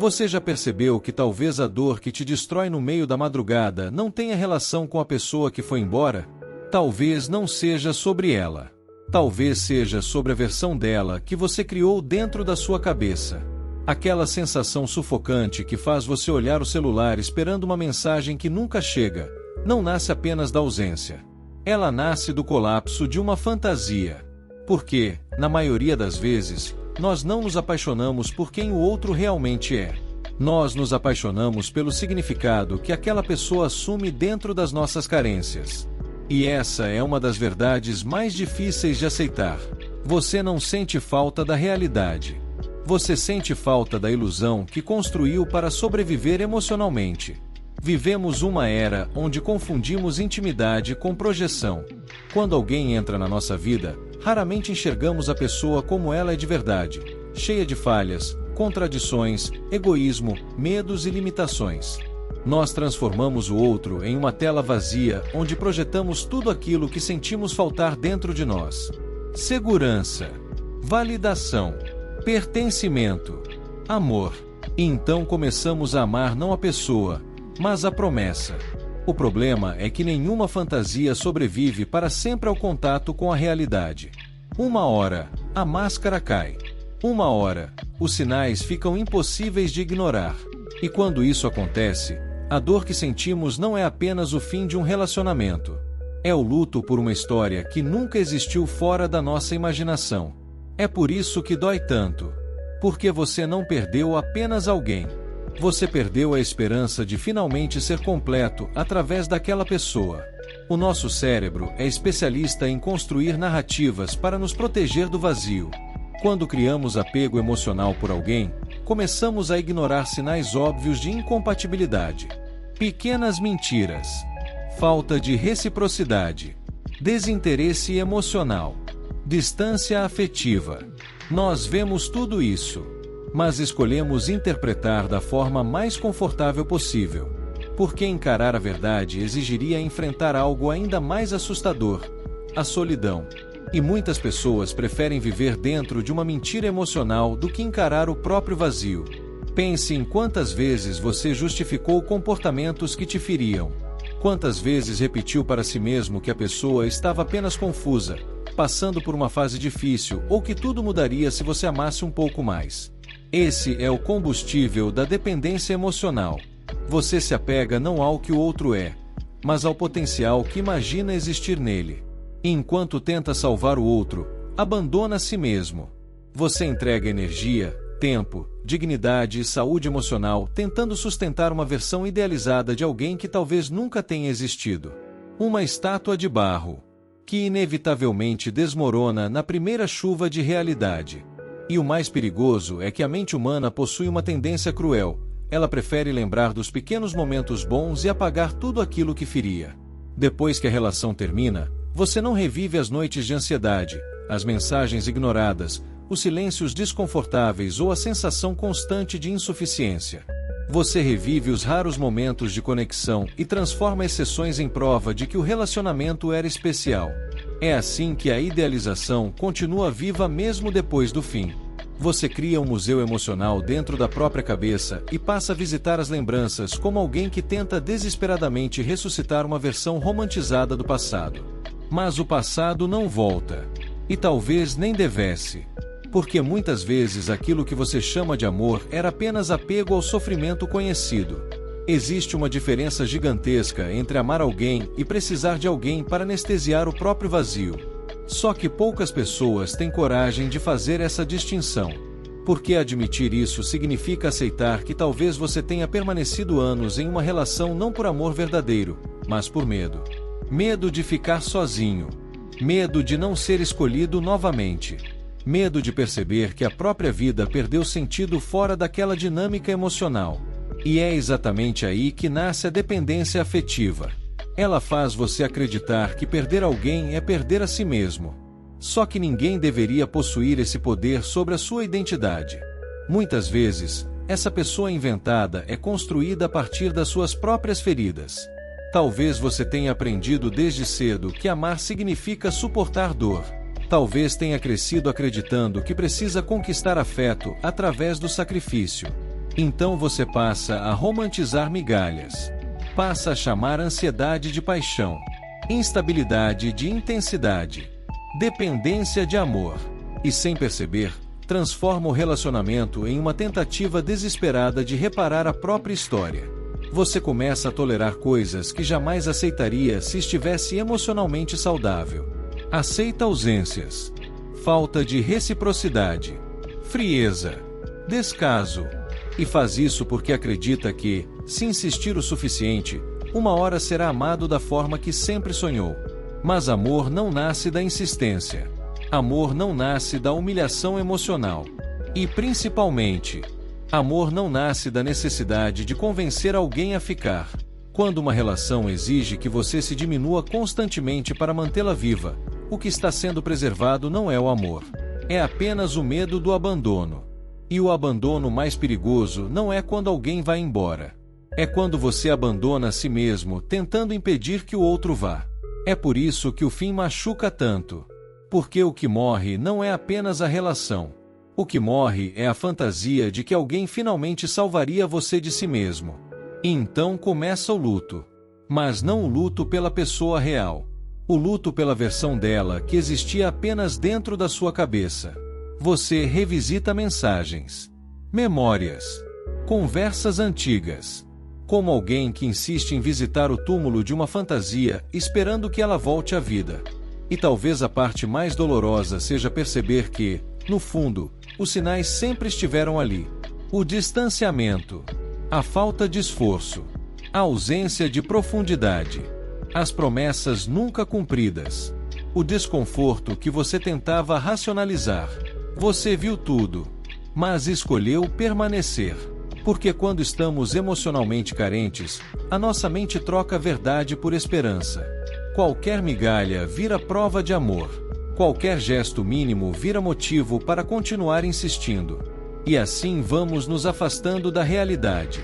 Você já percebeu que talvez a dor que te destrói no meio da madrugada não tenha relação com a pessoa que foi embora? Talvez não seja sobre ela. Talvez seja sobre a versão dela que você criou dentro da sua cabeça. Aquela sensação sufocante que faz você olhar o celular esperando uma mensagem que nunca chega, não nasce apenas da ausência. Ela nasce do colapso de uma fantasia. Porque, na maioria das vezes, nós não nos apaixonamos por quem o outro realmente é. Nós nos apaixonamos pelo significado que aquela pessoa assume dentro das nossas carências. E essa é uma das verdades mais difíceis de aceitar. Você não sente falta da realidade. Você sente falta da ilusão que construiu para sobreviver emocionalmente. Vivemos uma era onde confundimos intimidade com projeção. Quando alguém entra na nossa vida, raramente enxergamos a pessoa como ela é de verdade, cheia de falhas, contradições, egoísmo, medos e limitações. Nós transformamos o outro em uma tela vazia onde projetamos tudo aquilo que sentimos faltar dentro de nós. Segurança, validação, pertencimento, amor. E então começamos a amar não a pessoa, mas a promessa. O problema é que nenhuma fantasia sobrevive para sempre ao contato com a realidade. Uma hora, a máscara cai. Uma hora, os sinais ficam impossíveis de ignorar. E quando isso acontece, a dor que sentimos não é apenas o fim de um relacionamento. É o luto por uma história que nunca existiu fora da nossa imaginação. É por isso que dói tanto. Porque você não perdeu apenas alguém. Você perdeu a esperança de finalmente ser completo através daquela pessoa. O nosso cérebro é especialista em construir narrativas para nos proteger do vazio. Quando criamos apego emocional por alguém, começamos a ignorar sinais óbvios de incompatibilidade. Pequenas mentiras. Falta de reciprocidade. Desinteresse emocional. Distância afetiva. Nós vemos tudo isso, mas escolhemos interpretar da forma mais confortável possível. Porque encarar a verdade exigiria enfrentar algo ainda mais assustador: a solidão. E muitas pessoas preferem viver dentro de uma mentira emocional do que encarar o próprio vazio. Pense em quantas vezes você justificou comportamentos que te feriam. Quantas vezes repetiu para si mesmo que a pessoa estava apenas confusa, passando por uma fase difícil, ou que tudo mudaria se você amasse um pouco mais. Esse é o combustível da dependência emocional. Você se apega não ao que o outro é, mas ao potencial que imagina existir nele. E enquanto tenta salvar o outro, abandona a si mesmo. Você entrega energia, tempo, dignidade e saúde emocional tentando sustentar uma versão idealizada de alguém que talvez nunca tenha existido. Uma estátua de barro, que inevitavelmente desmorona na primeira chuva de realidade. E o mais perigoso é que a mente humana possui uma tendência cruel. Ela prefere lembrar dos pequenos momentos bons e apagar tudo aquilo que feria. Depois que a relação termina, você não revive as noites de ansiedade, as mensagens ignoradas, os silêncios desconfortáveis ou a sensação constante de insuficiência. Você revive os raros momentos de conexão e transforma exceções em prova de que o relacionamento era especial. É assim que a idealização continua viva mesmo depois do fim. Você cria um museu emocional dentro da própria cabeça e passa a visitar as lembranças como alguém que tenta desesperadamente ressuscitar uma versão romantizada do passado. Mas o passado não volta. E talvez nem devesse. Porque muitas vezes aquilo que você chama de amor era apenas apego ao sofrimento conhecido. Existe uma diferença gigantesca entre amar alguém e precisar de alguém para anestesiar o próprio vazio. Só que poucas pessoas têm coragem de fazer essa distinção. Porque admitir isso significa aceitar que talvez você tenha permanecido anos em uma relação não por amor verdadeiro, mas por medo. Medo de ficar sozinho. Medo de não ser escolhido novamente. Medo de perceber que a própria vida perdeu sentido fora daquela dinâmica emocional. E é exatamente aí que nasce a dependência afetiva. Ela faz você acreditar que perder alguém é perder a si mesmo. Só que ninguém deveria possuir esse poder sobre a sua identidade. Muitas vezes, essa pessoa inventada é construída a partir das suas próprias feridas. Talvez você tenha aprendido desde cedo que amar significa suportar dor. Talvez tenha crescido acreditando que precisa conquistar afeto através do sacrifício. Então você passa a romantizar migalhas. Passa a chamar ansiedade de paixão, instabilidade de intensidade, dependência de amor. E sem perceber, transforma o relacionamento em uma tentativa desesperada de reparar a própria história. Você começa a tolerar coisas que jamais aceitaria se estivesse emocionalmente saudável. Aceita ausências, falta de reciprocidade, frieza, descaso. E faz isso porque acredita que, se insistir o suficiente, uma hora será amado da forma que sempre sonhou. Mas amor não nasce da insistência. Amor não nasce da humilhação emocional. E, principalmente, amor não nasce da necessidade de convencer alguém a ficar. Quando uma relação exige que você se diminua constantemente para mantê-la viva, o que está sendo preservado não é o amor. É apenas o medo do abandono. E o abandono mais perigoso não é quando alguém vai embora. É quando você abandona a si mesmo, tentando impedir que o outro vá. É por isso que o fim machuca tanto. Porque o que morre não é apenas a relação. O que morre é a fantasia de que alguém finalmente salvaria você de si mesmo. E então começa o luto. Mas não o luto pela pessoa real. O luto pela versão dela que existia apenas dentro da sua cabeça. Você revisita mensagens, memórias, conversas antigas. Como alguém que insiste em visitar o túmulo de uma fantasia, esperando que ela volte à vida. E talvez a parte mais dolorosa seja perceber que, no fundo, os sinais sempre estiveram ali. O distanciamento, a falta de esforço, a ausência de profundidade, as promessas nunca cumpridas, o desconforto que você tentava racionalizar. Você viu tudo, mas escolheu permanecer. Porque quando estamos emocionalmente carentes, a nossa mente troca a verdade por esperança. Qualquer migalha vira prova de amor. Qualquer gesto mínimo vira motivo para continuar insistindo. E assim vamos nos afastando da realidade.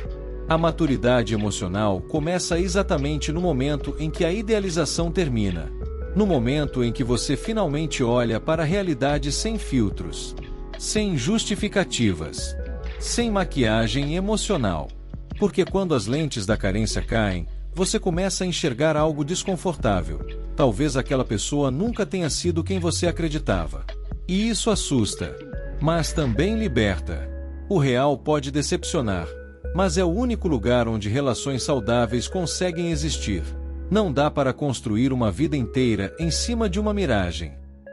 A maturidade emocional começa exatamente no momento em que a idealização termina. No momento em que você finalmente olha para a realidade sem filtros, sem justificativas, sem maquiagem emocional. Porque quando as lentes da carência caem, você começa a enxergar algo desconfortável. Talvez aquela pessoa nunca tenha sido quem você acreditava. E isso assusta, mas também liberta. O real pode decepcionar, mas é o único lugar onde relações saudáveis conseguem existir. Não dá para construir uma vida inteira em cima de uma miragem.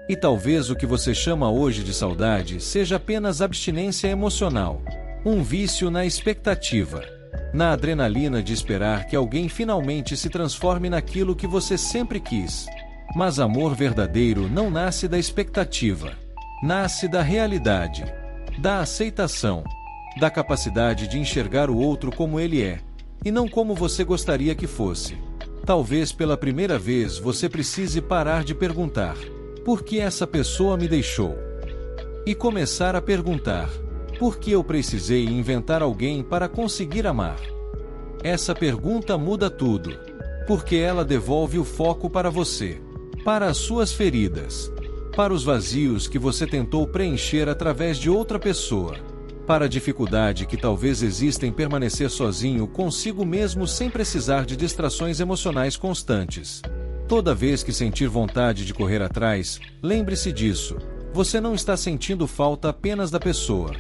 E talvez o que você chama hoje de saudade seja apenas abstinência emocional. Um vício na expectativa. Na adrenalina de esperar que alguém finalmente se transforme naquilo que você sempre quis. Mas amor verdadeiro não nasce da expectativa. Nasce da realidade, da aceitação, da capacidade de enxergar o outro como ele é, e não como você gostaria que fosse. Talvez pela primeira vez você precise parar de perguntar: por que essa pessoa me deixou? E começar a perguntar: por que eu precisei inventar alguém para conseguir amar? Essa pergunta muda tudo. Porque ela devolve o foco para você, para as suas feridas, para os vazios que você tentou preencher através de outra pessoa, para a dificuldade que talvez exista em permanecer sozinho consigo mesmo sem precisar de distrações emocionais constantes. Toda vez que sentir vontade de correr atrás, lembre-se disso. Você não está sentindo falta apenas da pessoa.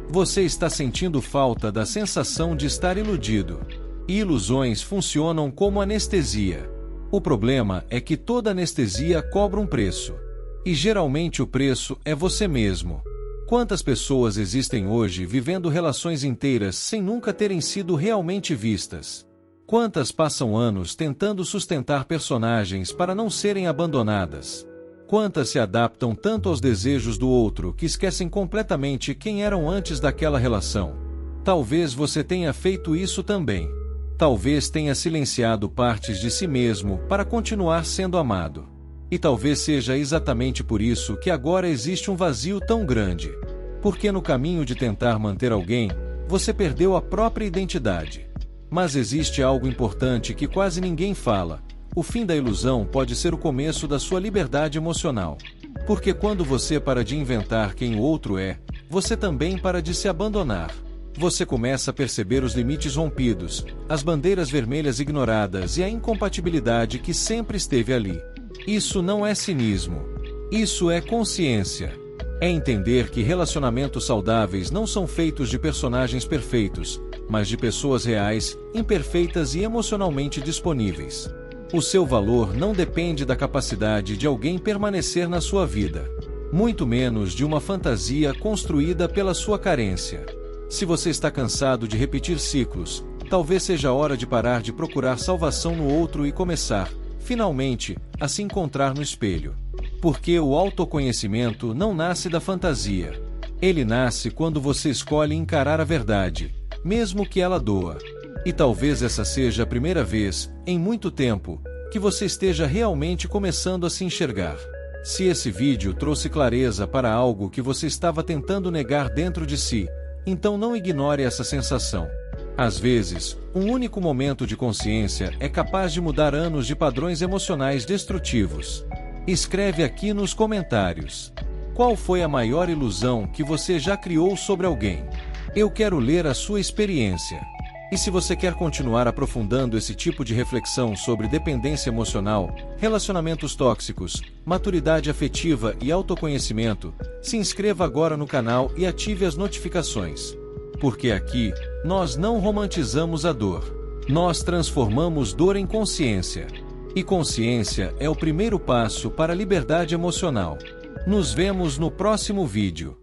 Você está sentindo falta da sensação de estar iludido. E ilusões funcionam como anestesia. O problema é que toda anestesia cobra um preço. E geralmente o preço é você mesmo. Quantas pessoas existem hoje vivendo relações inteiras sem nunca terem sido realmente vistas? Quantas passam anos tentando sustentar personagens para não serem abandonadas? Quantas se adaptam tanto aos desejos do outro que esquecem completamente quem eram antes daquela relação? Talvez você tenha feito isso também. Talvez tenha silenciado partes de si mesmo para continuar sendo amado. E talvez seja exatamente por isso que agora existe um vazio tão grande. Porque no caminho de tentar manter alguém, você perdeu a própria identidade. Mas existe algo importante que quase ninguém fala. O fim da ilusão pode ser o começo da sua liberdade emocional. Porque quando você para de inventar quem o outro é, você também para de se abandonar. Você começa a perceber os limites rompidos, as bandeiras vermelhas ignoradas e a incompatibilidade que sempre esteve ali. Isso não é cinismo. Isso é consciência. É entender que relacionamentos saudáveis não são feitos de personagens perfeitos, mas de pessoas reais, imperfeitas e emocionalmente disponíveis. O seu valor não depende da capacidade de alguém permanecer na sua vida, muito menos de uma fantasia construída pela sua carência. Se você está cansado de repetir ciclos, talvez seja a hora de parar de procurar salvação no outro e começar, finalmente, a se encontrar no espelho. Porque o autoconhecimento não nasce da fantasia. Ele nasce quando você escolhe encarar a verdade, mesmo que ela doa. E talvez essa seja a primeira vez, em muito tempo, que você esteja realmente começando a se enxergar. Se esse vídeo trouxe clareza para algo que você estava tentando negar dentro de si, então não ignore essa sensação. Às vezes, um único momento de consciência é capaz de mudar anos de padrões emocionais destrutivos. Escreve aqui nos comentários. Qual foi a maior ilusão que você já criou sobre alguém? Eu quero ler a sua experiência. E se você quer continuar aprofundando esse tipo de reflexão sobre dependência emocional, relacionamentos tóxicos, maturidade afetiva e autoconhecimento, se inscreva agora no canal e ative as notificações. Porque aqui, nós não romantizamos a dor. Nós transformamos dor em consciência. E consciência é o primeiro passo para a liberdade emocional. Nos vemos no próximo vídeo.